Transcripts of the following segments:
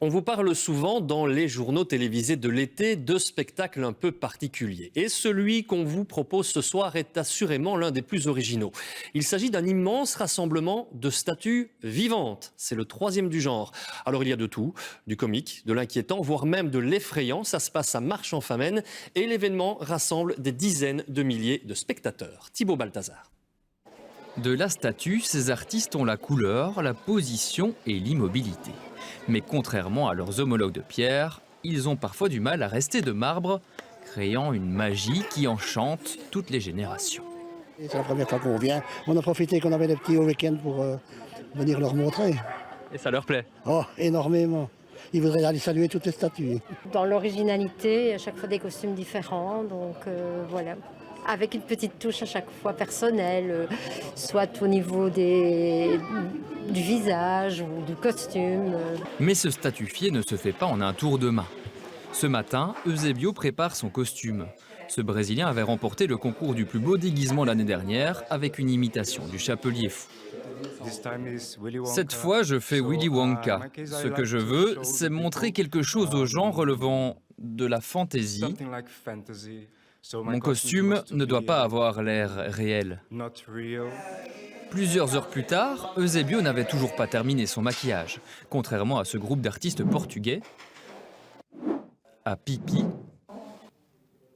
On vous parle souvent dans les journaux télévisés de l'été de spectacles un peu particuliers. Et celui qu'on vous propose ce soir est assurément l'un des plus originaux. Il s'agit d'un immense rassemblement de statues vivantes. C'est le 3e du genre. Alors il y a de tout, du comique, de l'inquiétant, voire même de l'effrayant. Ça se passe à Marche-en-Famenne et l'événement rassemble des dizaines de milliers de spectateurs. Thibaut Balthazar. De la statue, ces artistes ont la couleur, la position et l'immobilité. Mais contrairement à leurs homologues de pierre, ils ont parfois du mal à rester de marbre, créant une magie qui enchante toutes les générations. C'est la première fois qu'on vient. On a profité qu'on avait des petits au week-end pour venir leur montrer. Et ça leur plaît? Oh, énormément. Ils voudraient aller saluer toutes les statues. Dans l'originalité, à chaque fois des costumes différents, donc voilà. Avec une petite touche à chaque fois personnelle, soit au niveau du visage ou du costume. Mais ce statufier ne se fait pas en un tour de main. Ce matin, Eusebio prépare son costume. Ce Brésilien avait remporté le concours du plus beau déguisement l'année dernière avec une imitation du Chapelier Fou. Cette fois, je fais Willy Wonka. Ce que je veux, c'est montrer quelque chose aux gens relevant de la fantaisie. Mon costume ne doit pas avoir l'air réel. Plusieurs heures plus tard, Eusebio n'avait toujours pas terminé son maquillage, contrairement à ce groupe d'artistes portugais, à Pipi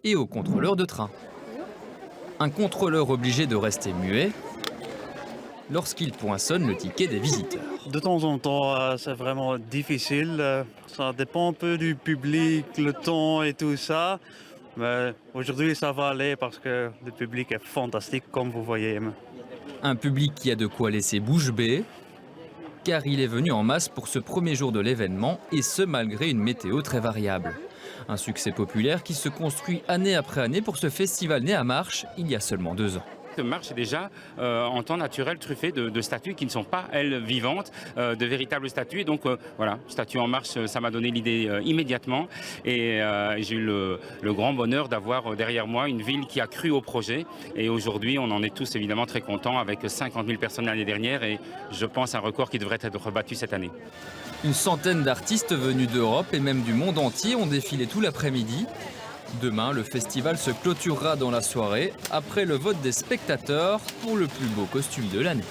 et au contrôleur de train. Un contrôleur obligé de rester muet lorsqu'il poinçonne le ticket des visiteurs. De temps en temps, c'est vraiment difficile. Ça dépend un peu du public, le temps et tout ça. Mais aujourd'hui, ça va aller parce que le public est fantastique, comme vous voyez. Un public qui a de quoi laisser bouche bée, car il est venu en masse pour ce premier jour de l'événement, et ce malgré une météo très variable. Un succès populaire qui se construit année après année pour ce festival né à Marche il y a seulement 2 ans. Marche est déjà en temps naturel truffé de statues qui ne sont pas, elles, vivantes, de véritables statues. Donc voilà, Statue en Marche, ça m'a donné l'idée immédiatement. Et j'ai eu le grand bonheur d'avoir derrière moi une ville qui a cru au projet. Et aujourd'hui, on en est tous évidemment très contents avec 50 000 personnes l'année dernière. Et je pense un record qui devrait être battu cette année. Une centaine d'artistes venus d'Europe et même du monde entier ont défilé tout l'après-midi. Demain, le festival se clôturera dans la soirée après le vote des spectateurs pour le plus beau costume de l'année.